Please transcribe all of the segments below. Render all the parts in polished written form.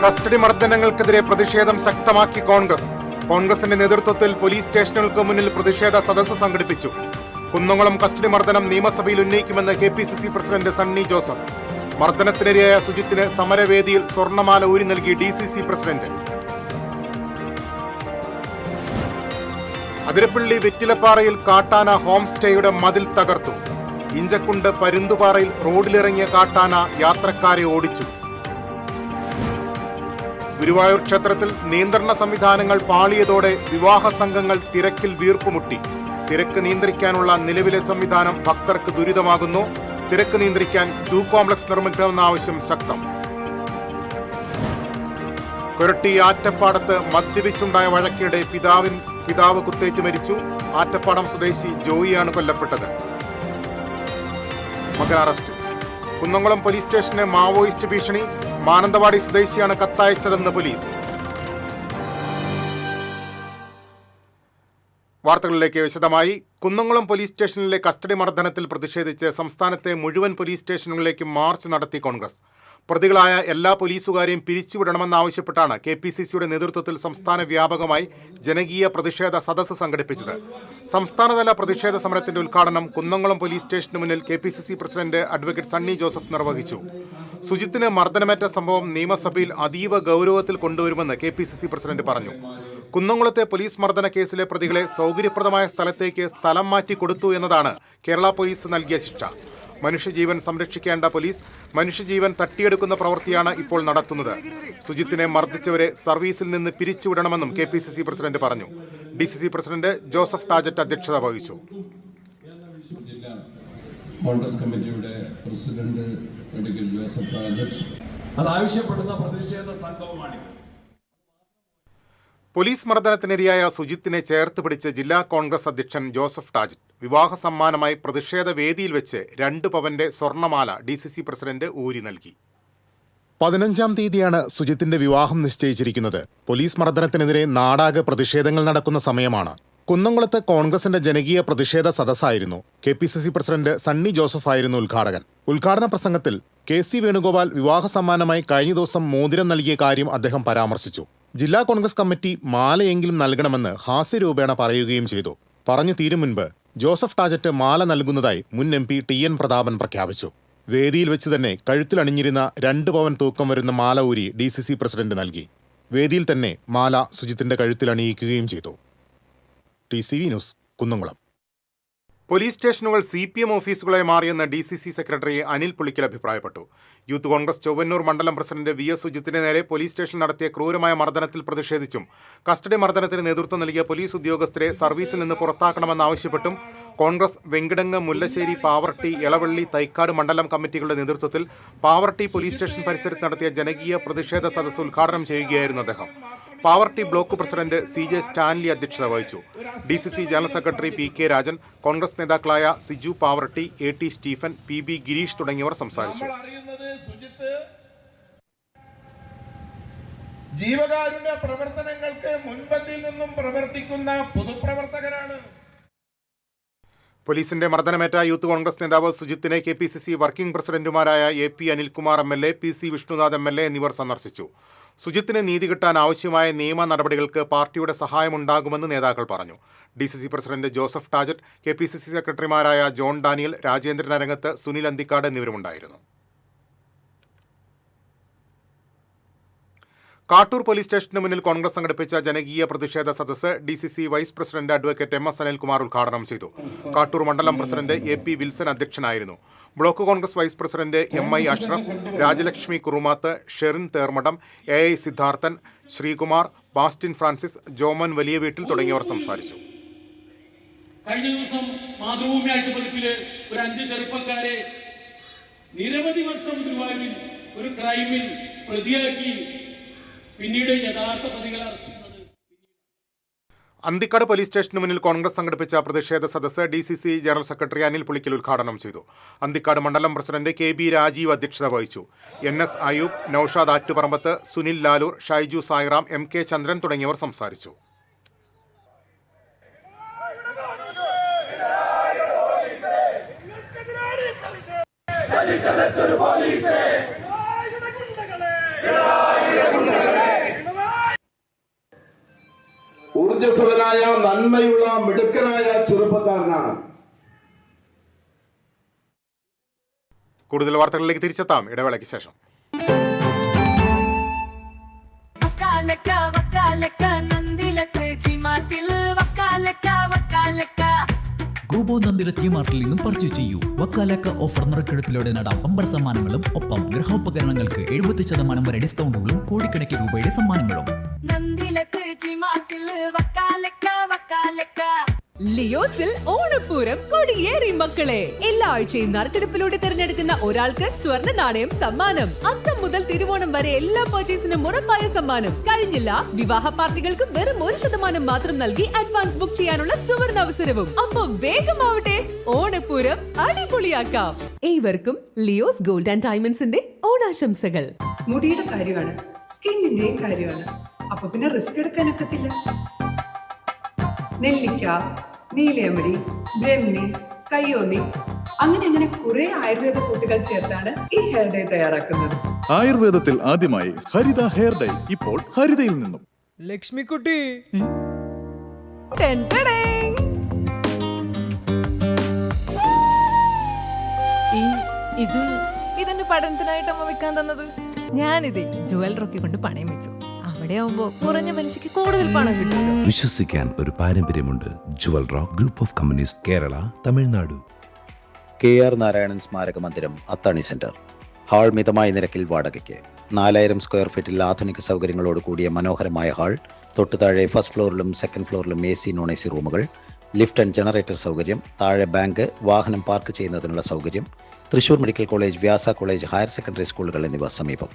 Custody മർദ്ദനങ്ങൾക്കെതിരെ പ്രതിഷേധം ശക്തമാക്കി കോൺഗ്രസിന്റെ നേതൃത്വത്തിൽ പോലീസ് സ്റ്റേഷനുകൾക്ക് മുന്നിൽ പ്രതിഷേധ സദസ്സ് സംഘടിപ്പിച്ചു. കുന്നംകുളം കസ്റ്റഡി മർദ്ദനം നിയമസഭയിൽ ഉന്നയിക്കുമെന്ന് KPCC പ്രസിഡന്റ് സണ്ണി ജോസഫ്. മർദ്ദനത്തിനിരയായ സുജിത്തിന് സമരവേദിയിൽ സ്വർണ്ണമാല ഊരി നൽകി DCC പ്രസിഡന്റ്. അതിരപ്പള്ളി വെറ്റിലപ്പാറയിൽ കാട്ടാന ഹോം സ്റ്റേയുടെ മതിൽ തകർത്തു. ഇഞ്ചക്കുണ്ട് പരുന്തുപാറയിൽ റോഡിലിറങ്ങിയ കാട്ടാന യാത്രക്കാരെ ഓടിച്ചു. ഗുരുവായൂർ ക്ഷേത്രത്തിൽ നിയന്ത്രണ സംവിധാനങ്ങൾ പാളിയതോടെ വിവാഹ സംഘങ്ങൾ തിരക്കിൽ വീർപ്പുമുട്ടി. തിരക്ക് നിയന്ത്രിക്കാനുള്ള നിലവിലെ സംവിധാനം ഭക്തർക്ക് ദുരിതമാകുന്നു. തിരക്ക് നിയന്ത്രിക്കാൻ ക്യൂ കോംപ്ലക്സ് നിർമ്മിക്കണമെന്ന ആവശ്യം ശക്തം. കൊരട്ടി ആറ്റപ്പാടത്ത് മദ്യപിച്ചുണ്ടായ വഴക്കിടെ പിതാവ് കുത്തേറ്റ് മരിച്ചു. ആറ്റപ്പാടം സ്വദേശി ജോയിയാണ് കൊല്ലപ്പെട്ടത്. മകൻ അറസ്റ്റ്. കുന്നംകുളം പോലീസ് സ്റ്റേഷന് മാവോയിസ്റ്റ് ഭീഷണി. മാനന്തവാടി സ്വദേശിയാണ് കത്തയച്ചതെന്ന് പോലീസ്. വാർത്തകളിലേക്ക് വിശദമായി. കുന്നംകുളം പോലീസ് സ്റ്റേഷനിലെ കസ്റ്റഡി മർദ്ദനത്തിൽ പ്രതിഷേധിച്ച് സംസ്ഥാനത്തെ മുഴുവൻ പോലീസ് സ്റ്റേഷനുകളിലേക്കും മാർച്ച് നടത്തി കോൺഗ്രസ്. പ്രതികളായ എല്ലാ പോലീസുകാരെയും പിരിച്ചുവിടണമെന്നാവശ്യപ്പെട്ടാണ് KPCCയുടെ നേതൃത്വത്തിൽ സംസ്ഥാന വ്യാപകമായി ജനകീയ പ്രതിഷേധ സദസ്സ് സംഘടിപ്പിച്ചത്. സംസ്ഥാനതല പ്രതിഷേധ സമരത്തിന്റെ ഉദ്ഘാടനം കുന്നംകുളം പോലീസ് സ്റ്റേഷന് മുന്നിൽ KPCC president advocate Sunny Joseph നിർവഹിച്ചു. സുജിത്തിന് മർദ്ദനമേറ്റ സംഭവം നിയമസഭയിൽ അതീവ ഗൗരവത്തിൽ കൊണ്ടുവരുമെന്ന് KPCC പ്രസിഡന്റ് പറഞ്ഞു. കുന്നംകുളത്തെ പോലീസ് മർദ്ദന കേസിലെ പ്രതികളെ സൗകര്യപ്രദമായ സ്ഥലത്തേക്ക് സ്ഥലം മാറ്റി കൊടുത്തു എന്നതാണ് കേരള പോലീസ് നൽകിയ ശിക്ഷ. മനുഷ്യജീവൻ സംരക്ഷിക്കേണ്ട പോലീസ് മനുഷ്യജീവൻ തട്ടിയെടുക്കുന്ന പ്രവൃത്തിയാണ് ഇപ്പോൾ നടത്തുന്നത്. സുജിത്തിനെ മർദ്ദിച്ചവരെ സർവീസിൽ നിന്ന് പിരിച്ചുവിടണമെന്നും KPCC പ്രസിഡന്റ് പറഞ്ഞു. DCC പ്രസിഡന്റ് ജോസഫ് ടാജറ്റ് അധ്യക്ഷത വഹിച്ചു. കോൺഗ്രസ് കമ്മിറ്റിയുടെ പ്രസിഡന്റ് ജോസഫ് ടാജറ്റ് ആവശ്യപ്പെടുന്ന പ്രതിഷേധ സംഘവുമാണ്. പോലീസ് മർദ്ദനത്തിനിരയായ സുജിത്തിനെ ചേർത്ത് പിടിച്ച് ജില്ലാ കോൺഗ്രസ് അധ്യക്ഷൻ ജോസഫ് ടാജറ്റ് വിവാഹ സമ്മാനമായി പ്രതിഷേധ വേദിയിൽ വെച്ച് 2 പവന്റെ സ്വർണ്ണമാല DCC പ്രസിഡന്റ് ഊരി നൽകി. 15-ാം തീയതിയാണ് സുജിത്തിന്റെ വിവാഹം നിശ്ചയിച്ചിരിക്കുന്നത്. പോലീസ് മർദ്ദനത്തിനെതിരെ നാടാകെ പ്രതിഷേധങ്ങൾ നടക്കുന്ന സമയമാണ്. കുന്നംകുളത്ത് കോൺഗ്രസിന്റെ ജനകീയ പ്രതിഷേധ സദസ്സായിരുന്നു. KPCC പ്രസിഡന്റ് സണ്ണി ജോസഫ് ആയിരുന്നു ഉദ്ഘാടകൻ. ഉദ്ഘാടന പ്രസംഗത്തിൽ KC വേണുഗോപാൽ വിവാഹ സമ്മാനമായി കഴിഞ്ഞ ദിവസം മോതിരം നൽകിയ കാര്യം അദ്ദേഹം പരാമർശിച്ചു. ജില്ലാ കോൺഗ്രസ് കമ്മിറ്റി മാലയെങ്കിലും നൽകണമെന്ന് ഹാസ്യരൂപേണ പറയുകയും ചെയ്തു. പറഞ്ഞു തീരും മുൻപ് ജോസഫ് ടാജറ്റ് മാല നൽകുന്നതായി മുൻ MP TN പ്രതാപൻ പ്രഖ്യാപിച്ചു. വേദിയിൽ വെച്ച് തന്നെ കഴുത്തിലണിഞ്ഞിരുന്ന 2 പവൻ തൂക്കം വരുന്ന മാല ഊരി DCC പ്രസിഡന്റ് നൽകി. വേദിയിൽ തന്നെ മാല സുജിത്തിന്റെ കഴുത്തിലണിയിക്കുകയും ചെയ്തു. TCV news, Kunnamkulam. പോലീസ് സ്റ്റേഷനുകൾ CPM ഓഫീസുകളായി മാറിയെന്ന് DCC സെക്രട്ടറി അനിൽ പുളിക്കൽ അഭിപ്രായപ്പെട്ടു. യൂത്ത് കോൺഗ്രസ് ചൊവ്വന്നൂർ മണ്ഡലം പ്രസിഡന്റ് VS സുജിത്തിന് നേരെ പോലീസ് സ്റ്റേഷനിൽ നടത്തിയ ക്രൂരമായ മർദ്ദനത്തിൽ പ്രതിഷേധിച്ചും കസ്റ്റഡി മർദ്ദനത്തിന് നേതൃത്വം നൽകിയ പോലീസ് ഉദ്യോഗസ്ഥരെ സർവീസിൽ നിന്ന് പുറത്താക്കണമെന്നാവശ്യപ്പെട്ടും കോൺഗ്രസ് വെങ്കിടങ്ങ്, മുല്ലശ്ശേരി, പാവർട്ടി, എളവള്ളി, തൈക്കാട് മണ്ഡലം കമ്മിറ്റികളുടെ നേതൃത്വത്തിൽ പാവർട്ടി പോലീസ് സ്റ്റേഷൻ പരിസരത്ത് നടത്തിയ ജനകീയ പ്രതിഷേധ സദസ്സ് ഉദ്ഘാടനം ചെയ്യുകയായിരുന്നു അദ്ദേഹം. Pavaratty block president CJ Stanley അധ്യക്ഷത വഹിച്ചു. DCC general secretary PK Rajan, Congress നേതാക്കളായ Siju Pavaratty, AT Stephen, PB Girish തുടങ്ങിയവർ സംസാരിച്ചു. ജീവകാരുണ്യ പ്രവർത്തനങ്ങൾക്ക് മുൻപന്തിയിൽ നിന്നും പ്രവർത്തിക്കുന്ന പൊതുപ്രവർത്തകരാണ്. പോലീസിന്റെ മർദ്ദനമേറ്റ യൂത്ത് കോൺഗ്രസ് നേതാവ് സുജിത്തിനെ KPCC വർക്കിംഗ് പ്രസിഡന്റുമാരായ AP Anilkumar MLA, PC Vishnunath MLA എന്നിവർ സന്ദർശിച്ചു. സുജിത്തിന് നീതി കിട്ടാൻ ആവശ്യമായ നിയമ നടപടികൾക്ക് പാർട്ടിയുടെ സഹായമുണ്ടാകുമെന്ന് നേതാക്കൾ പറഞ്ഞു. DCC president Joseph Tajet, KPCC സെക്രട്ടറിമാരായ ജോൺ ഡാനിയൽ, രാജേന്ദ്രൻ അരങ്ങത്ത്, സുനിൽ അന്തിക്കാട് എന്നിവരുമുണ്ടായിരുന്നു. കാട്ടൂർ പോലീസ് സ്റ്റേഷന് മുന്നിൽ കോൺഗ്രസ് സംഘടിപ്പിച്ച ജനകീയ പ്രതിഷേധ സദസ്സ് DCC vice president advocate MS Anilkumar ഉദ്ഘാടനം ചെയ്തു. കാട്ടൂർ മണ്ഡലം പ്രസിഡന്റ് AP വിൽസൺ അധ്യക്ഷനായിരുന്നു. Block Congress vice president MI Ashraf, Rajalakshmi Kurumath, Sherin Thermadom, AI Siddharthan, Sreekumar, Bastin Francis, Joman വലിയ വീട്ടിൽ തുടങ്ങിയവർ സംസാരിച്ചു. കഴിഞ്ഞ ദിവസം മാതൃഭൂമി ആഴ്ചപ്പതിപ്പില് ഒരു 5 ചെറുപ്പക്കാരെ നിരവധി വർഷം ഗുരുവായൂരിൽ ഒരു ക്രൈമിൽ പ്രതിയാക്കി പിന്നീട് യഥാർത്ഥ പ്രതികളെ അറസ്റ്റ് ചെയ്യുന്നത്. അന്തിക്കാട് പോലീസ് സ്റ്റേഷന് മുന്നിൽ കോൺഗ്രസ് സംഘടിപ്പിച്ച പ്രതിഷേധ സദസ്സ് DCC general secretary Anil Pulickal ഉദ്ഘാടനം ചെയ്തു. അന്തിക്കാട് മണ്ഡലം പ്രസിഡന്റ് KB രാജീവ് അധ്യക്ഷത വഹിച്ചു. NS അയൂബ്, നൌഷാദ് ആറ്റുപറമ്പത്ത്, സുനിൽ ലാലൂർ, ഷൈജു സായിറാം, MK ചന്ദ്രൻ തുടങ്ങിയവർ സംസാരിച്ചു. ¡Gracias! ഊർജ്ജസ്വലനായ നന്മയുള്ള മിടുക്കനായ ചെറുപ്പക്കാരനാണ്. കൂടുതൽ വാർത്തകളിലേക്ക് തിരിച്ചെത്താം ഇടവേളയ്ക്ക് ശേഷം. ഗോബോ നന്ദിര ടി മാർട്ടിൽ നിന്നും പർച്ചേസ് ചെയ്യൂ. വക്കാലക്ക ഓഫർ നറുക്കെടുപ്പിലൂടെ നേടാം ബമ്പർ സമ്മാനങ്ങളും ഒപ്പം ഗൃഹോപകരണങ്ങൾക്ക് 70% വരെ ഡിസ്കൗണ്ടുകളും കോടിക്കണക്കിന് രൂപയുടെ സമ്മാനങ്ങളും. ലിയോസിൽ ഓണപ്പൂരം കൊടിയേറി മക്കളെ. എല്ലാ ആഴ്ചയും നറുക്കെടുപ്പിലൂടെ തിരഞ്ഞെടുക്കുന്ന ഒരാൾക്ക് സ്വർണ്ണ നാണയം സമ്മാനം. അത്തം മുതൽ തിരുവോണം വരെ എല്ലാ പർച്ചേസിനും ഉറപ്പായ സമ്മാനം. കഴിഞ്ഞില്ല, വിവാഹ പാർട്ടികൾക്ക് വെറും 1% മാത്രം നൽകി അഡ്വാൻസ് ബുക്ക് ചെയ്യാനുള്ള സുവർണ അവസരവും. അപ്പൊ വേഗമാവട്ടെ, ഓണപ്പൂരം അടിപൊളിയാക്കാം. ഏവർക്കും ലിയോസ് ഗോൾഡ് ആൻഡ് ഡയമണ്ട്സിന്റെ ഓണാശംസകൾ. മുടിയുടെ കാര്യമാണ്, സ്കിന്നിന്റെയും കാര്യമാണ്. അപ്പൊ പിന്നെ റിസ്ക് എടുക്കാനൊക്കത്തില്ല. നെല്ലിക്ക, നീലയമരി, ബ്രഹ്മി, കയ്യോന്നി, അങ്ങനെ കുറെ ആയുർവേദ കൂട്ടുകൾ ചേർത്താണ് ഈ ഹെയർ ഡേ തയ്യാറാക്കുന്നത്. ആയുർവേദത്തിൽ ആദ്യമായി ഹരിത ഹെയർ ഡേ ഇപ്പോൾ ഹരിതയിൽ നിന്നും. ലക്ഷ്മിക്കുട്ടി, ഇതെന്നെ പഠനത്തിനായിട്ട് അമ്മ വെക്കാൻ തന്നത്. ഞാനിത് ജുവലറൊക്കെ കൊണ്ട് പണയം വെച്ചു. അവിടെ ആവുമ്പോ കുറഞ്ഞ പലിശക്ക് കൂടുതൽ പണം കിട്ടും. വിശ്വസിക്കാൻ ഒരു പാരമ്പര്യമുണ്ട്. Jewel rock group of companies, Kerala, Tamil Nadu. KR Narayanan സ്മാരക മന്ദിരം, അത്താണി സെന്റർ. ഹാൾ മിതമായ നിരക്കിൽ വാടകയ്ക്ക്. 4000 സ്ക്വയർ ഫീറ്റിൽ ആധുനിക സൗകര്യങ്ങളോട് കൂടിയ മനോഹരമായ ഹാൾ. തൊട്ടുതാഴെ ഫസ്റ്റ് ഫ്ലോറിലും സെക്കൻഡ് ഫ്ലോറിലും AC നോൺ AC റൂമുകൾ, ലിഫ്റ്റ് ആൻഡ് ജനറേറ്റർ സൗകര്യം, താഴെ ബാങ്ക്, വാഹനം പാർക്ക് ചെയ്യുന്നതിനുള്ള സൗകര്യം. Thrissur medical college, Vyasa college, higher secondary സ്കൂളുകൾ എന്നിവ സമീപം.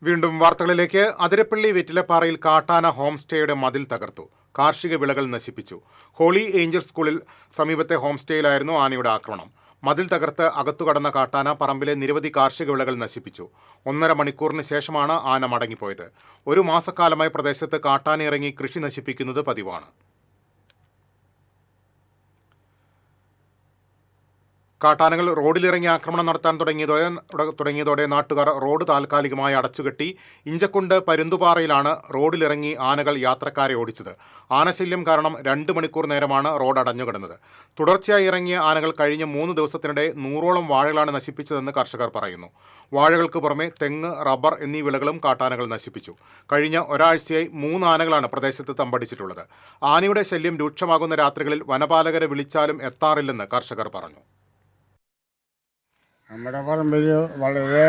വീണ്ടും വാർത്തകളിലേക്ക്. അതിരപ്പള്ളി വെറ്റിലപ്പാറയിൽ കാട്ടാന ഹോം സ്റ്റേയുടെ മതിൽ തകർത്തു. കാർഷിക വിളകൾ നശിപ്പിച്ചു. ഹോളി ഏഞ്ചൽ സ്കൂളിൽ സമീപത്തെ ഹോം സ്റ്റേയിലായിരുന്നു ആനയുടെ ആക്രമണം. മതിൽ തകർത്ത് അകത്തുകടന്ന കാട്ടാന പറമ്പിലെ നിരവധി കാർഷിക വിളകൾ നശിപ്പിച്ചു. 1.5 മണിക്കൂറിന് ശേഷമാണ് ആന മടങ്ങിപ്പോയത്. 1 മാസക്കാലമായി പ്രദേശത്ത് കാട്ടാന ഇറങ്ങി കൃഷി നശിപ്പിക്കുന്നത് പതിവാണ്. കാട്ടാനകൾ റോഡിലിറങ്ങി ആക്രമണം നടത്താൻ തുടങ്ങിയതോടെ നാട്ടുകാർ റോഡ് താൽക്കാലികമായി അടച്ചുകെട്ടി. ഇഞ്ചക്കുണ്ട് പരുന്തുപാറയിലാണ് റോഡിലിറങ്ങി ആനകൾ യാത്രക്കാരെ ഓടിച്ചത്. ആനശല്യം കാരണം 2 മണിക്കൂർ നേരമാണ് റോഡ് അടഞ്ഞുകിടന്നത്. തുടർച്ചയായി ഇറങ്ങിയ ആനകൾ കഴിഞ്ഞ 3 ദിവസത്തിനിടെ 100ഓളം വാഴകളാണ് നശിപ്പിച്ചതെന്ന് കർഷകർ പറയുന്നു. വാഴകൾക്ക് പുറമെ തെങ്ങ്, റബ്ബർ എന്നീ വിളകളും കാട്ടാനകൾ നശിപ്പിച്ചു. കഴിഞ്ഞ ഒരാഴ്ചയായി 3 ആനകളാണ് പ്രദേശത്ത് തമ്പടിച്ചിട്ടുള്ളത്. ആനയുടെ ശല്യം രൂക്ഷമാകുന്ന രാത്രികളിൽ വനപാലകരെ വിളിച്ചാലും എത്താറില്ലെന്ന് കർഷകർ പറഞ്ഞു. നമ്മുടെ പറമ്പിൽ വളരെ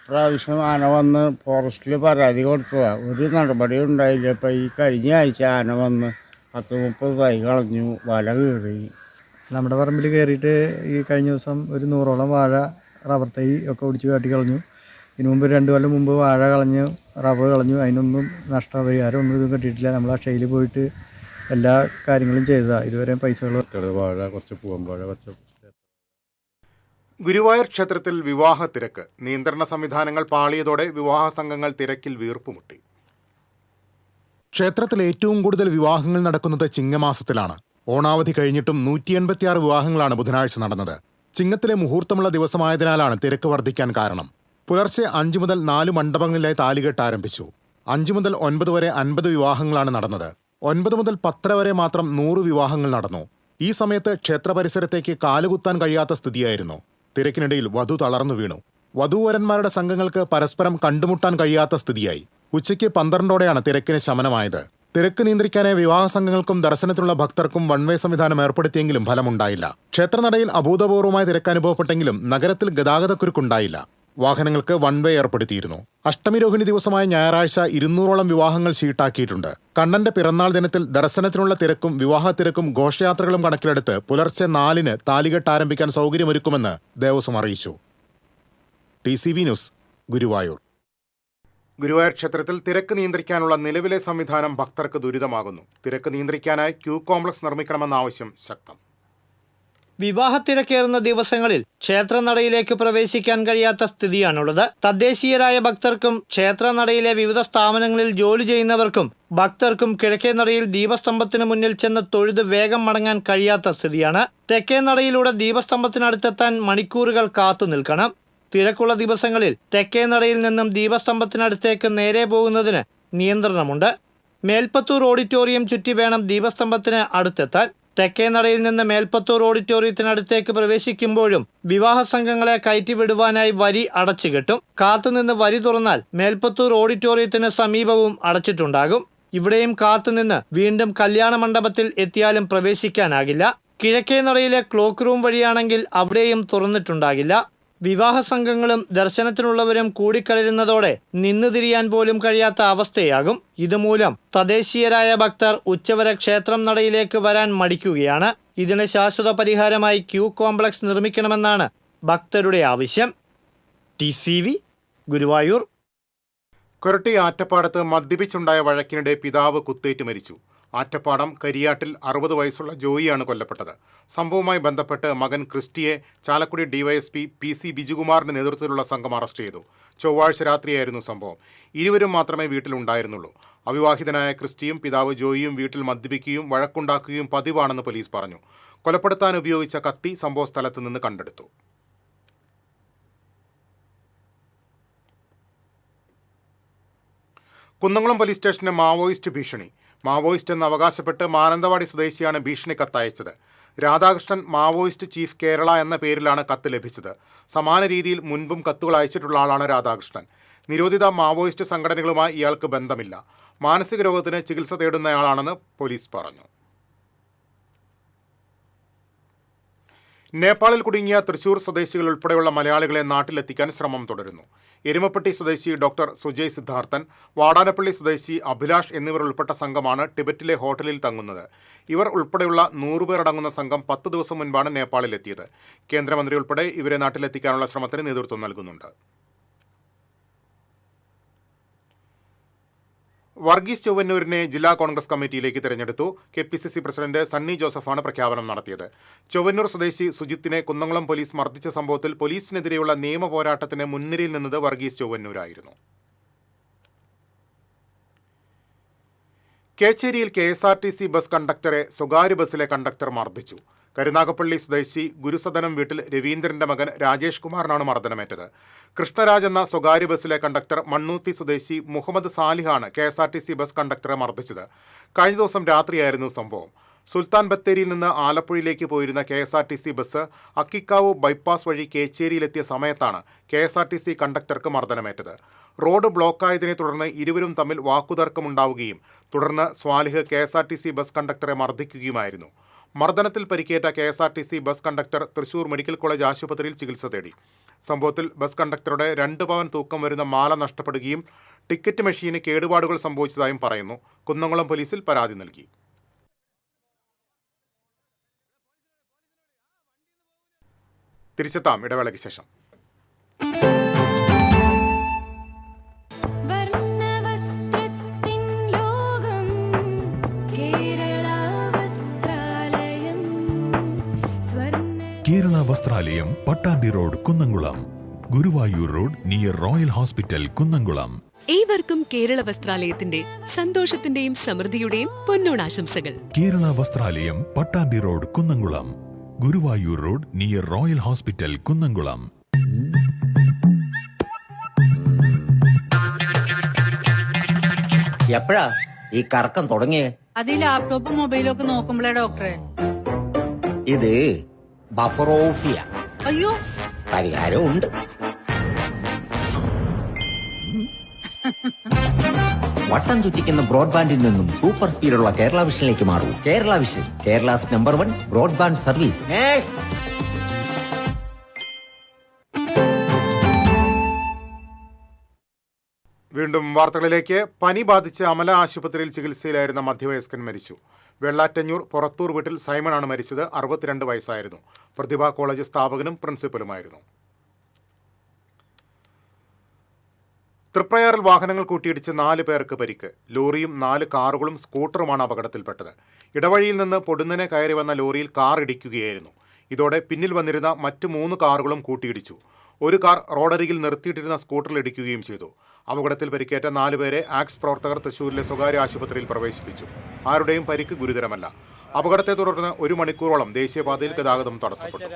പ്രാവശ്യം ആന വന്ന് ഫോറസ്റ്റിൽ പരാതി കൊടുത്തതാണ്. ഒരു നടപടിയും ഉണ്ടായില്ല. ഇപ്പം ഈ കഴിഞ്ഞ ആഴ്ച ആന വന്ന് 10-30 തൈ കളഞ്ഞു, വല കീറി. നമ്മുടെ പറമ്പിൽ കയറിയിട്ട് ഈ കഴിഞ്ഞ ദിവസം ഒരു 100ഓളം വാഴ, റബ്ബർ തൈ ഒക്കെ ഒടിച്ച് കാട്ടി കളഞ്ഞു. ഇതിനു മുമ്പ് 2 കൊല്ലം മുമ്പ് വാഴ കളഞ്ഞു, റബ്ബർ കളഞ്ഞു. അതിനൊന്നും നഷ്ടപരിഹാരം ഒന്നും ഇതും കിട്ടിയിട്ടില്ല. നമ്മൾ അക്ഷയയിൽ പോയിട്ട് എല്ലാ കാര്യങ്ങളും ചെയ്തതാണ്. ഇതുവരെ പൈസകൾ വാഴ, കുറച്ച് പൂവൻ വാഴ, ഗുരുവായൂർ ക്ഷേത്രത്തിൽ വിവാഹ തിരക്ക്. നിയന്ത്രണ സംവിധാനങ്ങൾ പാളിയതോടെ വിവാഹ സംഘങ്ങൾ തിരക്കിൽ വീർപ്പുമുട്ടി. ക്ഷേത്രത്തിൽ ഏറ്റവും കൂടുതൽ വിവാഹങ്ങൾ നടക്കുന്നത് ചിങ്ങമാസത്തിലാണ്. ഓണാവധി കഴിഞ്ഞിട്ടും 186 വിവാഹങ്ങളാണ് ബുധനാഴ്ച നടന്നത്. ചിങ്ങത്തിലെ മുഹൂർത്തമുള്ള ദിവസമായതിനാലാണ് തിരക്ക് വർദ്ധിക്കാൻ കാരണം. പുലർച്ചെ 5 മുതൽ 4 മണ്ഡപങ്ങളിലെ താലികെട്ട് ആരംഭിച്ചു. 5 മുതൽ 9 വരെ 50 വിവാഹങ്ങളാണ് നടന്നത്. 9 മുതൽ 10 വരെ മാത്രം 100 വിവാഹങ്ങൾ നടന്നു. ഈ സമയത്ത് ക്ഷേത്ര പരിസരത്തേക്ക് കാലുകുത്താൻ കഴിയാത്ത സ്ഥിതിയായിരുന്നു. തിരക്കിനിടയിൽ വധു തളർന്നു വീണു. വധൂവരന്മാരുടെ സംഘങ്ങൾക്ക് പരസ്പരം കണ്ടുമുട്ടാൻ കഴിയാത്ത സ്ഥിതിയായി. ഉച്ചയ്ക്ക് 12ഓടെയാണ് തിരക്കിന് ശമനമായത്. തിരക്ക് നിയന്ത്രിക്കാനായി വിവാഹ സംഘങ്ങൾക്കും ദർശനത്തിനുള്ള ഭക്തർക്കും വൺവേ സംവിധാനം ഏർപ്പെടുത്തിയെങ്കിലും ഫലമുണ്ടായില്ല. ക്ഷേത്രനടയിൽ അഭൂതപൂർവമായ തിരക്ക് അനുഭവപ്പെട്ടെങ്കിലും നഗരത്തിൽ ഗതാഗതക്കുരുക്കുണ്ടായില്ല. വാഹനങ്ങൾക്ക് വൺവേ ഏർപ്പെടുത്തിയിരുന്നു. അഷ്ടമി രോഹിണി ദിവസമായ ഞായറാഴ്ച 200ഓളം വിവാഹങ്ങൾ ഷീട്ടാക്കിയിട്ടുണ്ട്. കണ്ണന്റെ പിറന്നാൾ ദിനത്തിൽ ദർശനത്തിനുള്ള തിരക്കും വിവാഹ തിരക്കും ഘോഷയാത്രകളും കണക്കിലെടുത്ത് പുലർച്ചെ 4-ന് താലികെട്ട് ആരംഭിക്കാൻ സൗകര്യമൊരുക്കുമെന്ന് ദേവസ്വം അറിയിച്ചു. TCV news, Guruvayur. ഗുരുവായൂർ ക്ഷേത്രത്തിൽ തിരക്ക് നിയന്ത്രിക്കാനുള്ള നിലവിലെ സംവിധാനം ഭക്തർക്ക് ദുരിതമാകുന്നു. തിരക്ക് നിയന്ത്രിക്കാനായി ക്യൂ കോംപ്ലക്സ് നിർമ്മിക്കണമെന്ന ആവശ്യം ശക്തം. വിവാഹത്തിരക്കേറുന്ന ദിവസങ്ങളിൽ ക്ഷേത്രനടയിലേക്ക് പ്രവേശിക്കാൻ കഴിയാത്ത സ്ഥിതിയാണുള്ളത്. തദ്ദേശീയരായ ഭക്തർക്കും ക്ഷേത്രനടയിലെ വിവിധ സ്ഥാപനങ്ങളിൽ ജോലി ചെയ്യുന്നവർക്കും ഭക്തർക്കും കിഴക്കേ നടയിൽ ദീപസ്തംഭത്തിന് മുന്നിൽ ചെന്ന് തൊഴുത് വേഗം മടങ്ങാൻ കഴിയാത്ത സ്ഥിതിയാണ്. തെക്കേ നടയിലൂടെ ദീപസ്തംഭത്തിനടുത്തെത്താൻ മണിക്കൂറുകൾ കാത്തു നിൽക്കണം. തിരക്കുള്ള ദിവസങ്ങളിൽ തെക്കേനടയിൽ നിന്നും ദീപസ്തംഭത്തിനടുത്തേക്ക് നേരെ പോകുന്നതിന് നിയന്ത്രണമുണ്ട്. മേൽപ്പത്തൂർ ഓഡിറ്റോറിയം ചുറ്റി വേണം ദീപസ്തംഭത്തിന് അടുത്തെത്താൻ. തെക്കേനടയിൽ നിന്ന് മേൽപ്പത്തൂർ ഓഡിറ്റോറിയത്തിനടുത്തേക്ക് പ്രവേശിക്കുമ്പോഴും വിവാഹ സംഘങ്ങളെ കയറ്റിവിടുവാനായി വരി അടച്ചുകെട്ടും. കാത്തുനിന്ന് വരി തുറന്നാൽ മേൽപ്പത്തൂർ ഓഡിറ്റോറിയത്തിന് സമീപവും അടച്ചിട്ടുണ്ടാകും. ഇവിടെയും കാത്തുനിന്ന് വീണ്ടും കല്യാണ മണ്ഡപത്തിൽ എത്തിയാലും പ്രവേശിക്കാനാകില്ല. കിഴക്കേ നടയിലെ ക്ലോക്ക് റൂം വഴിയാണെങ്കിൽ അവിടെയും തുറന്നിട്ടുണ്ടാകില്ല. വിവാഹ സംഘങ്ങളും ദർശനത്തിനുള്ളവരും കൂടിക്കലരുന്നതോടെ നിന്നു തിരിയാൻ പോലും കഴിയാത്ത അവസ്ഥയാകും. ഇതുമൂലം തദ്ദേശീയരായ ഭക്തർ ഉച്ചവരെ ക്ഷേത്രം നടയിലേക്ക് വരാൻ മടിക്കുകയാണ്. ഇതിന് ശാശ്വത പരിഹാരമായി ക്യൂ കോംപ്ലക്സ് നിർമ്മിക്കണമെന്നാണ് ഭക്തരുടെ ആവശ്യം. TCV ഗുരുവായൂർ. കൊരട്ടി ആറ്റപ്പാടത്ത് മദ്യപിച്ചുണ്ടായ വഴക്കിനിടെ പിതാവ് കുത്തേറ്റ് മരിച്ചു. ആറ്റപ്പാടം കരിയാട്ടിൽ 60 വയസ്സുള്ള ജോയിയാണ് കൊല്ലപ്പെട്ടത്. സംഭവവുമായി ബന്ധപ്പെട്ട് മകൻ ക്രിസ്റ്റിയെ ചാലക്കുടി ഡിവൈഎസ്പി PC ബിജുകുമാറിന്റെ നേതൃത്വത്തിലുള്ള സംഘം അറസ്റ്റ് ചെയ്തു. ചൊവ്വാഴ്ച രാത്രിയായിരുന്നു സംഭവം. ഇരുവരും മാത്രമേ വീട്ടിലുണ്ടായിരുന്നുള്ളൂ. അവിവാഹിതനായ ക്രിസ്റ്റിയും പിതാവ് ജോയിയും വീട്ടിൽ മദ്യപിക്കുകയും വഴക്കുണ്ടാക്കുകയും പതിവാണെന്ന് പോലീസ് പറഞ്ഞു. കൊലപ്പെടുത്താൻ ഉപയോഗിച്ച കത്തി സംഭവസ്ഥലത്ത് നിന്ന് കണ്ടെടുത്തു. കുന്നംകുളം പോലീസ് സ്റ്റേഷന് മാവോയിസ്റ്റ് ഭീഷണി. മാവോയിസ്റ്റ് എന്ന് അവകാശപ്പെട്ട് മാനന്തവാടി സ്വദേശിയാണ് ഭീഷണി കത്തയച്ചത്. രാധാകൃഷ്ണൻ മാവോയിസ്റ്റ് ചീഫ് കേരള എന്ന പേരിലാണ് കത്ത് ലഭിച്ചത്. സമാന രീതിയിൽ മുൻപും കത്തുകൾ അയച്ചിട്ടുള്ള ആളാണ് രാധാകൃഷ്ണൻ. നിരോധിത മാവോയിസ്റ്റ് സംഘടനകളുമായി ഇയാൾക്ക് ബന്ധമില്ല. മാനസിക രോഗത്തിന് ചികിത്സ തേടുന്നയാളാണെന്ന് പോലീസ് പറഞ്ഞു. നേപ്പാളിൽ കുടുങ്ങിയ തൃശൂർ സ്വദേശികൾ ഉൾപ്പെടെയുള്ള മലയാളികളെ നാട്ടിലെത്തിക്കാൻ ശ്രമം തുടരുന്നു. എരുമപ്പെട്ടി സ്വദേശി ഡോക്ടർ സുജയ് സിദ്ധാർത്ഥൻ, വാടാനപ്പള്ളി സ്വദേശി അഭിലാഷ് എന്നിവർ ഉൾപ്പെട്ട സംഘമാണ് ടിബറ്റിലെ ഹോട്ടലിൽ തങ്ങുന്നത്. ഇവർ ഉൾപ്പെടെയുള്ള 100 പേരടങ്ങുന്ന സംഘം 10 ദിവസം മുൻപാണ് നേപ്പാളിലെത്തിയത്. കേന്ദ്രമന്ത്രി ഉൾപ്പെടെ ഇവരെ നാട്ടിലെത്തിക്കാനുള്ള ശ്രമത്തിന് നേതൃത്വം നൽകുന്നുണ്ട്. വർഗീസ് ചൊവ്വന്നൂരിനെ ജില്ലാ കോൺഗ്രസ് കമ്മിറ്റിയിലേക്ക് തിരഞ്ഞെടുത്തു. KPCC പ്രസിഡന്റ് സണ്ണി ജോസഫാണ് പ്രഖ്യാപനം നടത്തിയത്. ചൊവ്വന്നൂർ സ്വദേശി സുജിത്തിനെ കുന്നംകുളം പോലീസ് മർദ്ദിച്ച സംഭവത്തിൽ പോലീസിനെതിരെയുള്ള നിയമ പോരാട്ടത്തിന് മുൻനിരയിൽ നിന്നത് വർഗീസ് ചൊവ്വന്നൂരായിരുന്നു. കേച്ചേരിയിൽ KSRTC ബസ് കണ്ടക്ടറെ സ്വകാര്യ ബസ്സിലെ കണ്ടക്ടർ മർദ്ദിച്ചു. കരുനാഗപ്പള്ളി സ്വദേശി ഗുരുസദനം വീട്ടിൽ രവീന്ദ്രന്റെ മകൻ രാജേഷ് കുമാറിനാണ് മർദ്ദനമേറ്റത്. കൃഷ്ണരാജ് എന്ന സ്വകാര്യ ബസ്സിലെ കണ്ടക്ടർ മണ്ണൂത്തി സ്വദേശി മുഹമ്മദ് സാലിഹാണ് KSRTC ബസ് കണ്ടക്ടറെ മർദ്ദിച്ചത്. കഴിഞ്ഞ ദിവസം രാത്രിയായിരുന്നു സംഭവം. സുൽത്താൻ ബത്തേരിയിൽ നിന്ന് ആലപ്പുഴയിലേക്ക് പോയിരുന്ന KSRTC ബസ് അക്കിക്കാവ് ബൈപ്പാസ് വഴി കേച്ചേരിയിലെത്തിയ സമയത്താണ് KSRTC കണ്ടക്ടർക്ക് മർദ്ദനമേറ്റത്. റോഡ് ബ്ലോക്കായതിനെ തുടർന്ന് ഇരുവരും തമ്മിൽ വാക്കുതർക്കമുണ്ടാവുകയും തുടർന്ന് സ്വാലിഹ് KSRTC ബസ് കണ്ടക്ടറെ മർദ്ദിക്കുകയുമായിരുന്നു. മർദ്ദനത്തിൽ പരിക്കേറ്റ KSRTC bus conductor Thrissur medical college ആശുപത്രിയിൽ ചികിത്സ തേടി. സംഭവത്തിൽ ബസ് കണ്ടക്ടറുടെ 2 പവൻ തൂക്കം വരുന്ന മാല നഷ്ടപ്പെടുകയും ടിക്കറ്റ് മെഷീന് കേടുപാടുകൾ സംഭവിച്ചതായും പറയുന്നു. കുന്നംകുളം പോലീസിൽ പരാതി നൽകി. തിരിച്ചെത്താം ഇടവേളയ്ക്ക് ശേഷം. Kerala Vastralayam, Pattambi road, Kunnamkulam. Guruvayur road near royal hospital, Kunnamkulam. ഏവർക്കും കേരള വസ്ത്രാലയത്തിന്റെ സന്തോഷത്തിന്റെയും സമൃദ്ധിയുടെയും പൊന്നോണാശംസകൾ. Kerala Vastralayam, Pattambi road, Kunnamkulam. Guruvayur road near royal hospital, Kunnamkulam. എപ്പോഴാ ഈ കറക്കം തുടങ്ങിയേ? അത് ലാപ്ടോപ്പും മൊബൈലും ഒക്കെ നോക്കുമ്പോഴേ ഡോക്ടറെ. ഇത് ബഫറോഫിയ. അയ്യോ, പരിഹാരം ഉണ്ട്. വട്ടം ചുറ്റിക്കുന്ന ബ്രോഡ്ബാൻഡിൽ നിന്നും സൂപ്പർ സ്പീഡുള്ള കേരള വിഷനിലേക്ക് മാറൂ. Kerala vision, Kerala's number 1 broadband service. വീണ്ടും വാർത്തകളിലേക്ക്. പനി ബാധിച്ച് അമല ആശുപത്രിയിൽ ചികിത്സയിലായിരുന്ന മധ്യവയസ്കൻ മരിച്ചു. വെള്ളാറ്റഞ്ഞൂർ പുറത്തൂർ വീട്ടിൽ സൈമണാണ് മരിച്ചത്. 62 വയസ്സായിരുന്നു. പ്രതിഭ കോളേജ് സ്ഥാപകനും പ്രിൻസിപ്പലുമായിരുന്നു. തൃപ്രയാറിൽ വാഹനങ്ങൾ കൂട്ടിയിടിച്ച് 4 പേർക്ക് പരിക്ക്. ലോറിയും 4 കാറുകളും സ്കൂട്ടറുമാണ് അപകടത്തിൽപ്പെട്ടത്. ഇടവഴിയിൽ നിന്ന് പൊടുന്നനെ കയറി വന്ന ലോറിയിൽ കാർ ഇടിക്കുകയായിരുന്നു. ഇതോടെ പിന്നിൽ വന്നിരുന്ന മറ്റ് 3 കാറുകളും കൂട്ടിയിടിച്ചു. ഒരു കാർ റോഡരികിൽ നിർത്തിയിട്ടിരുന്ന സ്കൂട്ടറിൽ ഇടിക്കുകയും ചെയ്തു. അപകടത്തിൽ പരിക്കേറ്റ 4 പേരെ ആക്സ് പ്രവർത്തകർ തൃശൂരിലെ സ്വകാര്യ ആശുപത്രിയിൽ പ്രവേശിപ്പിച്ചു. ആരുടെയും പരിക്ക് ഗുരുതരമല്ല. അപകടത്തെ തുടർന്ന് 1 മണിക്കൂറോളം ദേശീയപാതയിൽ ഗതാഗതം തടസ്സപ്പെട്ടു.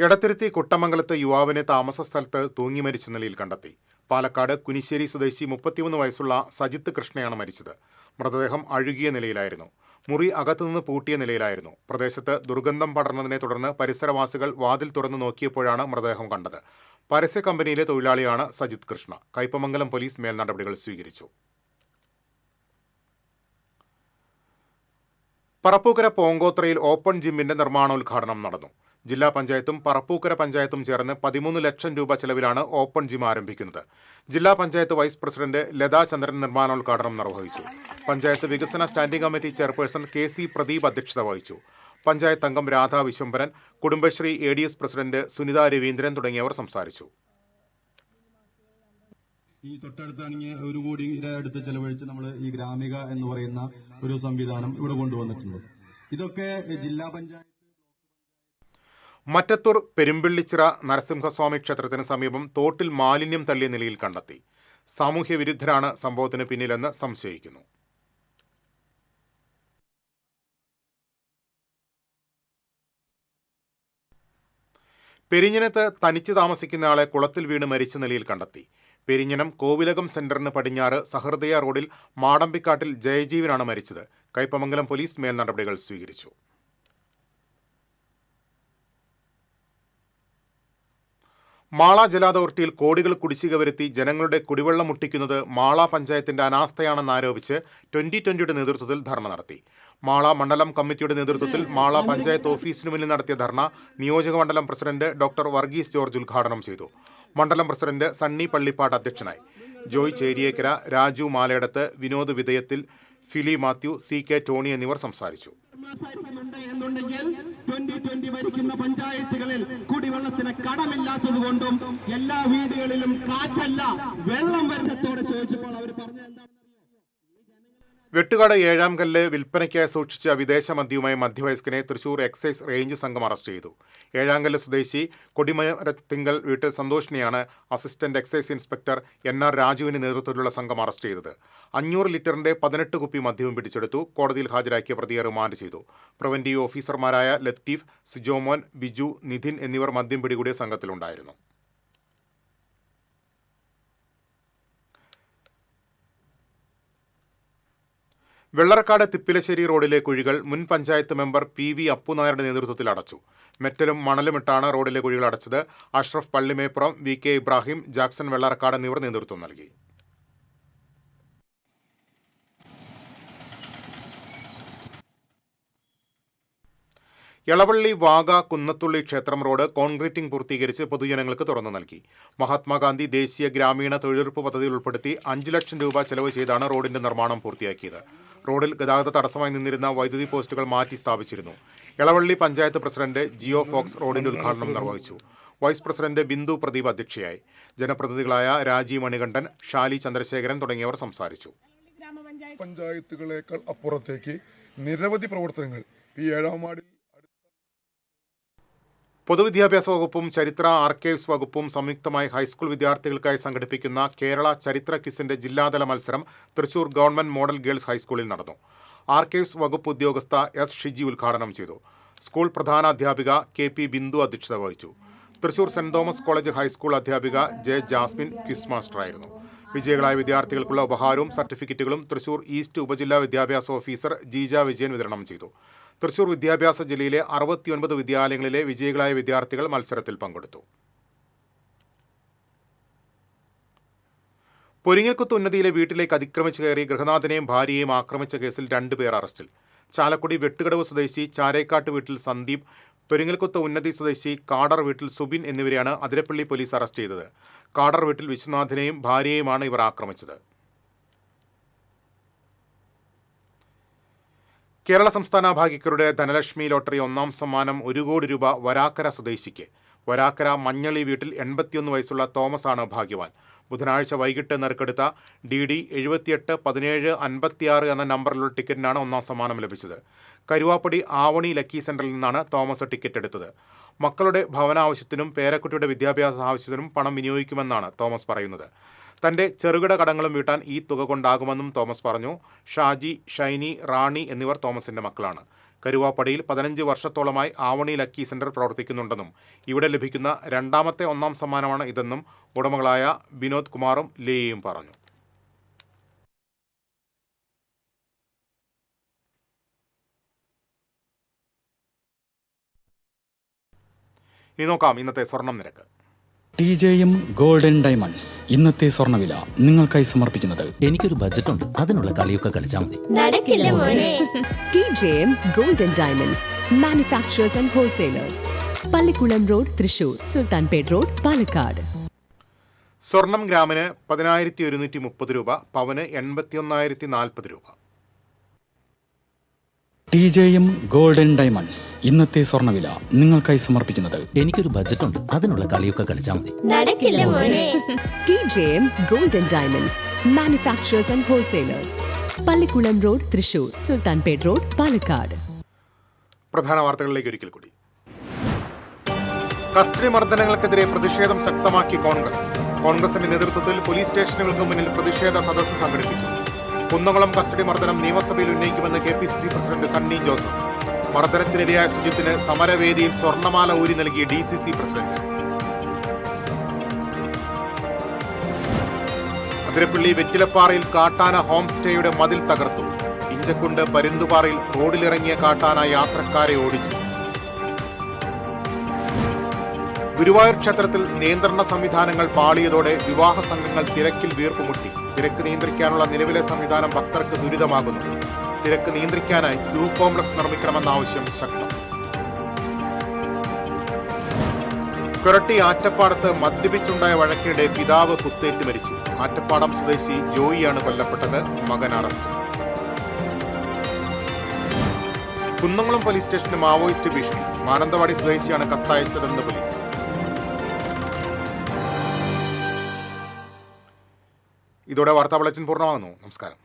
എടത്തിരുത്തി കുട്ടമംഗലത്ത് യുവാവിനെ താമസ സ്ഥലത്ത് തൂങ്ങി മരിച്ച നിലയിൽ കണ്ടെത്തി. പാലക്കാട് കുനിശ്ശേരി സ്വദേശി 33 വയസ്സുള്ള സജിത്ത് കൃഷ്ണയാണ് മരിച്ചത്. മൃതദേഹം അഴുകിയ നിലയിലായിരുന്നു. മുറി അകത്തുനിന്ന് പൂട്ടിയ നിലയിലായിരുന്നു. പ്രദേശത്ത് ദുർഗന്ധം പടർന്നതിനെ തുടർന്ന് പരിസരവാസികൾ വാതിൽ തുറന്നു നോക്കിയപ്പോഴാണ് മൃതദേഹം കണ്ടത്. പരസ്യ കമ്പനിയിലെ തൊഴിലാളിയാണ് സജിത്ത് കൃഷ്ണ. കയ്പമംഗലം പോലീസ് മേൽ നടപടികൾ സ്വീകരിച്ചു. പറപ്പൂക്കര പോങ്കോത്രയിൽ ഓപ്പൺ ജിമ്മിന്റെ നിർമ്മാണോദ്ഘാടനം നടന്നു. ജില്ലാ പഞ്ചായത്തും പറപ്പൂക്കര പഞ്ചായത്തും ചേർന്ന് 13 ലക്ഷം രൂപ ചെലവിലാണ് ഓപ്പൺ ജിം ആരംഭിക്കുന്നത്. ജില്ലാ പഞ്ചായത്ത് വൈസ് പ്രസിഡന്റ് ലതാ ചന്ദ്രൻ നിർമ്മാണോദ്ഘാടനം നിർവഹിച്ചു. പഞ്ചായത്ത് വികസന standing committee chairperson KC Pradeep അധ്യക്ഷത വഹിച്ചു. പഞ്ചായത്ത് അംഗം രാധാ വിശ്വംഭരൻ, കുടുംബശ്രീ ADS പ്രസിഡന്റ് സുനിത രവീന്ദ്രൻ തുടങ്ങിയവർ സംസാരിച്ചു. ഈ തൊട്ടടുത്താണെങ്കിൽ 1 കോടി അടുത്ത് ചെലവഴിച്ച് നമ്മൾ ഈ ഗ്രാമിക എന്ന് പറയുന്ന ഒരു സംവിധാനം ഇവിടെ കൊണ്ടുവന്നിട്ടുണ്ട്. ഇതൊക്കെ ജില്ലാ പഞ്ചായത്ത് മറ്റത്തൂർ പെരുമ്പിള്ളിച്ചിറ നരസിംഹസ്വാമി ക്ഷേത്രത്തിന് സമീപം തോട്ടിൽ മാലിന്യം തള്ളിയ നിലയിൽ കണ്ടെത്തി. സാമൂഹ്യ വിരുദ്ധരാണ് സംഭവത്തിന് പിന്നിലെന്ന് സംശയിക്കുന്നു. പെരിഞ്ഞനത്ത് തനിച്ച് താമസിക്കുന്നയാളെ കുളത്തിൽ വീണ് മരിച്ച നിലയിൽ കണ്ടെത്തി. പെരിഞ്ഞനം കോവിലകം സെന്ററിന് പടിഞ്ഞാറ് സഹൃദയ റോഡിൽ മാടമ്പിക്കാട്ടിൽ ജയജീവനാണ് മരിച്ചത്. കയ്പമംഗലം പോലീസ് മേൽ നടപടികൾ സ്വീകരിച്ചു. മാള ജല-അതോറിറ്റിയിൽ കോടികൾ കുടിശ്ശിക വരുത്തി ജനങ്ങളുടെ കുടിവെള്ളം മുട്ടിക്കുന്നത് മാള പഞ്ചായത്തിന്റെ അനാസ്ഥയാണെന്നാരോപിച്ച് 2020യുടെ നേതൃത്വത്തിൽ ധർണ നടത്തി. മാള മണ്ഡലം കമ്മിറ്റിയുടെ നേതൃത്വത്തിൽ മാള പഞ്ചായത്ത് ഓഫീസിനു മുന്നിൽ നടത്തിയ ധർണ നിയോജക മണ്ഡലം പ്രസിഡന്റ് ഡോക്ടർ വർഗീസ് ജോർജ് ഉദ്ഘാടനം ചെയ്തു. മണ്ഡലം പ്രസിഡന്റ് സണ്ണി പള്ളിപ്പാട്ട് അധ്യക്ഷനായി. ജോയ് ചേരിയേക്കര, രാജു മാലയിടത്ത്, വിനോദ് വിധേയത്തിൽ, ഫിലി മാത്യു, CK ടോണി എന്നിവർ സംസാരിച്ചു. എന്നുണ്ടെങ്കിൽ 2020 ഭരിക്കുന്ന പഞ്ചായത്തുകളിൽ കുടിവെള്ളത്തിന് കടമില്ലാത്തതുകൊണ്ടും എല്ലാ വീടുകളിലും കാറ്റല്ല വെള്ളം വരുന്നതോടെ ചോദിച്ചപ്പോൾ അവർ പറഞ്ഞത് എന്താണ്? വെട്ടുകാട് ഏഴാംകല്ല് വിൽപ്പനയ്ക്കായി സൂക്ഷിച്ച വിദേശ മദ്യവുമായി മധ്യവയസ്കനെ തൃശൂർ എക്സൈസ് റേഞ്ച് സംഘം അറസ്റ്റ് ചെയ്തു. ഏഴാംകല്ല് സ്വദേശി കൊടിമരത്തിങ്കൽ വീട്ടിൽ സന്തോഷിനെയാണ് അസിസ്റ്റന്റ് എക്സൈസ് ഇൻസ്പെക്ടർ NR രാജുവിന്റെ നേതൃത്വത്തിലുള്ള സംഘം അറസ്റ്റ് ചെയ്തത്. 500 ലിറ്ററിന്റെ 18 കുപ്പി മദ്യവും പിടിച്ചെടുത്തു. കോടതിയിൽ ഹാജരാക്കിയ പ്രതിയെ റിമാൻഡ് ചെയ്തു. പ്രിവന്റീവ് ഓഫീസർമാരായ ലത്തീഫ്, സിജോമോൻ, ബിജു, നിധിൻ എന്നിവർ മദ്യം പിടികൂടിയ സംഘത്തിലുണ്ടായിരുന്നു. വെള്ളറക്കാട് തിപ്പിലശ്ശേരി റോഡിലെ കുഴികൾ മുൻ പഞ്ചായത്ത് മെമ്പർ PV അപ്പുനായരുടെ നേതൃത്വത്തിൽ അടച്ചു. മെറ്റലും മണലുമിട്ടാണ് റോഡിലെ കുഴികൾ അടച്ചത്. അഷ്റഫ് പള്ളിമേപ്പുറം, VK ഇബ്രാഹിം, ജാക്സൺ വെള്ളറക്കാട് എന്നിവർ നേതൃത്വം നൽകി. എളവള്ളി വാഗ കുന്നത്തുള്ളി ക്ഷേത്രം റോഡ് കോൺക്രീറ്റിംഗ് പൂർത്തീകരിച്ച് പൊതുജനങ്ങൾക്ക് തുറന്നു നൽകി. മഹാത്മാഗാന്ധി ദേശീയ ഗ്രാമീണ തൊഴിലുറപ്പ് പദ്ധതിയിൽ ഉൾപ്പെടുത്തി 5 ലക്ഷം രൂപ ചെലവ് ചെയ്താണ് റോഡിന്റെ നിർമ്മാണം പൂർത്തിയാക്കിയത്. റോഡിൽ ഗതാഗത തടസ്സമായി നിന്നിരുന്ന വൈദ്യുതി പോസ്റ്റുകൾ മാറ്റി സ്ഥാപിച്ചിരുന്നു. എളവള്ളി പഞ്ചായത്ത് പ്രസിഡന്റ് ജിയോ ഫോക്സ് റോഡിന്റെ ഉദ്ഘാടനം നിർവഹിച്ചു. വൈസ് പ്രസിഡന്റ് ബിന്ദു പ്രദീപ് അധ്യക്ഷയായി. ജനപ്രതിനിധികളായ രാജീവ് മണികണ്ഠൻ, ഷാലി ചന്ദ്രശേഖരൻ തുടങ്ങിയവർ സംസാരിച്ചു. പഞ്ചായത്തുകളേക്കാൾ അപ്പുറത്തേക്ക് നിരവധി പ്രവർത്തനങ്ങൾ ഈ ഏഴാം വാർഡിൽ പൊതുവിദ്യാഭ്യാസ വകുപ്പും ചരിത്ര ആർക്കൈവ്സ് വകുപ്പും സംയുക്തമായി ഹൈസ്കൂൾ വിദ്യാർത്ഥികൾക്കായി സംഘടിപ്പിക്കുന്ന കേരള ചരിത്ര ക്വിസിന്റെ ജില്ലാതല മത്സരം തൃശൂർ ഗവൺമെന്റ് മോഡൽ ഗേൾസ് ഹൈസ്കൂളിൽ നടന്നു. ആർക്കൈവ്സ് വകുപ്പ് ഉദ്യോഗസ്ഥ S. ഷിജി ഉദ്ഘാടനം ചെയ്തു. സ്കൂൾ പ്രധാനാധ്യാപിക KP ബിന്ദു അധ്യക്ഷത വഹിച്ചു. Thrissur saint Thomas college high school അധ്യാപിക J. ജാസ്മിൻ ക്വിസ് മാസ്റ്ററായിരുന്നു. വിജയികളായ വിദ്യാർത്ഥികൾക്കുള്ള ഉപഹാരവും സർട്ടിഫിക്കറ്റുകളും തൃശൂർ ഈസ്റ്റ് ഉപജില്ലാ വിദ്യാഭ്യാസ ഓഫീസർ ജീജ വിജയൻ വിതരണം ചെയ്തു. തൃശൂർ വിദ്യാഭ്യാസ ജില്ലയിലെ 69 വിദ്യാലയങ്ങളിലെ വിജയികളായ വിദ്യാർത്ഥികൾ മത്സരത്തിൽ പങ്കെടുത്തു. പൊരിങ്ങൽക്കുത്ത് ഉന്നതിയിലെ വീട്ടിലേക്ക് അതിക്രമിച്ചു കയറി ഗൃഹനാഥനെയും ഭാര്യയെയും ആക്രമിച്ച കേസിൽ 2 പേർ അറസ്റ്റിൽ. ചാലക്കുടി വെട്ടുകടവ് സ്വദേശി ചാരേക്കാട്ട് വീട്ടിൽ സന്ദീപ്, പൊരിങ്ങൽക്കുത്ത് ഉന്നതി സ്വദേശി കാടർ വീട്ടിൽ സുബിൻ എന്നിവരെയാണ് അതിരപ്പള്ളി പോലീസ് അറസ്റ്റ് ചെയ്തത്. കാടർ വീട്ടിൽ വിശ്വനാഥനെയും ഭാര്യയെയുമാണ് ഇവർ ആക്രമിച്ചത്. കേരള സംസ്ഥാന ഭാഗ്യക്കാരുടെ ധനലക്ഷ്മി ലോട്ടറി 1ാം സമ്മാനം 1 കോടി രൂപ വരാക്കര സ്വദേശിക്ക്. വരാക്കര മഞ്ഞളി വീട്ടിൽ 81 വയസ്സുള്ള തോമസ് ആണ് ഭാഗ്യവാൻ. ബുധനാഴ്ച വൈകിട്ട് നറുക്കെടുത്ത DD 781756 എന്ന നമ്പറിലുള്ള ടിക്കറ്റിനാണ് ഒന്നാം സമ്മാനം ലഭിച്ചത്. കരുവാപ്പടി ആവണി ലക്കി സെന്ററിൽ നിന്നാണ് തോമസ് ടിക്കറ്റ് എടുത്തത്. മക്കളുടെ ഭവനാവശ്യത്തിനും പേരക്കുട്ടിയുടെ വിദ്യാഭ്യാസ ആവശ്യത്തിനും പണം വിനിയോഗിക്കുമെന്നാണ് തോമസ് പറയുന്നത്. തന്റെ ചെറുകിട കടങ്ങളും വീട്ടാൻ ഈ തുക കൊണ്ടാകുമെന്നും തോമസ് പറഞ്ഞു. ഷാജി, ഷൈനി, റാണി എന്നിവർ തോമസിന്റെ മക്കളാണ്. കരുവാപ്പടിയിൽ 15 വർഷത്തോളമായി ആവണി ലക്കി സെന്റർ പ്രവർത്തിക്കുന്നുണ്ടെന്നും ഇവിടെ ലഭിക്കുന്ന രണ്ടാമത്തെ ഒന്നാം സമ്മാനമാണ് ഇതെന്നും ഉടമകളായ വിനോദ് കുമാറും ലേയും പറഞ്ഞു. ഇനി നോക്കാം ഇന്നത്തെ സ്വർണം നിരക്ക്. TJM ഗോൾഡൻ ഡയമണ്ട്സ് ഇന്നത്തെ സ്വർണ്ണവില നിങ്ങൾക്കായി സമർപ്പിക്കുന്നത്. എനിക്കൊരു ബജറ്റ് ഉണ്ട്, അതിനുള്ള കളിയൊക്കെ കളിച്ചാൽ മതി. നടക്കില്ല മോനെ. TJM golden diamonds manufacturers and wholesalers, Pallikulam road, Thrissur, Sultanpet road, Palakkad. സ്വർണം ഗ്രാമിന് 10,130 രൂപ, പവന് 81,040 രൂപ. TJM ഗോൾഡൻ ഡയമണ്ട്സ് ഇന്നത്തെ സ്വർണ്ണവില നിങ്ങൾക്കായി സമർപ്പിക്കുന്നത്. എനിക്കൊരു ബജറ്റ് ഉണ്ട്, അതിനുള്ള കളിയൊക്കെ കളിച്ചാൽ മതി. നടക്കില്ല മോനെ. TJM golden diamonds manufacturers and wholesalers, Pallikulam road, Thrissur, Sultanpet road, Palakkad. പ്രധാന വാർത്തകളിലേക്ക് ഒരിക്കൽ കൂടി. കസ്റ്റഡി മർദ്ദനങ്ങൾക്കെതിരെ പ്രതിഷേധം ശക്തമാക്കി കോൺഗ്രസിന്റെ നേതൃത്വത്തിൽ പോലീസ് സ്റ്റേഷനുകൾക്ക് മുന്നിൽ പ്രതിഷേധ സദസ്സ് സംഘടിപ്പിച്ചു. കുന്നംകുളം കസ്റ്റഡി മർദ്ദനം നിയമസഭയിൽ ഉന്നയിക്കുമെന്ന് KPCC പ്രസിഡന്റ് സണ്ണി ജോസഫ്. മർദ്ദനത്തിനിരയായ സുജിത്തിന് സമരവേദിയിൽ സ്വർണ്ണമാല ഊരി നൽകിയ DCC പ്രസിഡന്റ്. അതിരപ്പള്ളി വെറ്റിലപ്പാറയിൽ കാട്ടാന ഹോം സ്റ്റേയുടെ മതിൽ തകർത്തു. ഇഞ്ചക്കുണ്ട് പരുന്തുപാറയിൽ റോഡിലിറങ്ങിയ കാട്ടാന യാത്രക്കാരെ ഓടിച്ചു. ഗുരുവായൂർ ക്ഷേത്രത്തിൽ നിയന്ത്രണ സംവിധാനങ്ങൾ പാളിയതോടെ വിവാഹ സംഘങ്ങൾ തിരക്കിൽ വീർപ്പുമുട്ടി. തിരക്ക് നിയന്ത്രിക്കാനുള്ള നിലവിലെ സംവിധാനം ഭക്തർക്ക് ദുരിതമാകുന്നു. തിരക്ക് നിയന്ത്രിക്കാനായി ക്യൂ കോംപ്ലക്സ് നിർമ്മിക്കണമെന്ന ആവശ്യം ശക്തം. കൊരട്ടി ആറ്റപ്പാടത്ത് മദ്യപിച്ചുണ്ടായ വഴക്കിനിടെ പിതാവ് കുത്തേറ്റ് മരിച്ചു. ആറ്റപ്പാടം സ്വദേശി ജോയിയാണ് കൊല്ലപ്പെട്ടത്. മകൻ അറസ്റ്റ്. കുന്നംകുളം പോലീസ് സ്റ്റേഷന് മാവോയിസ്റ്റ് ഭീഷണി. മാനന്തവാടി സ്വദേശിയാണ് കത്തയച്ചതെന്ന് പോലീസ്. ഇതോടെ വാർത്താ ബുള്ളറ്റിൻ പൂർണ്ണമാകുന്നു. നമസ്കാരം.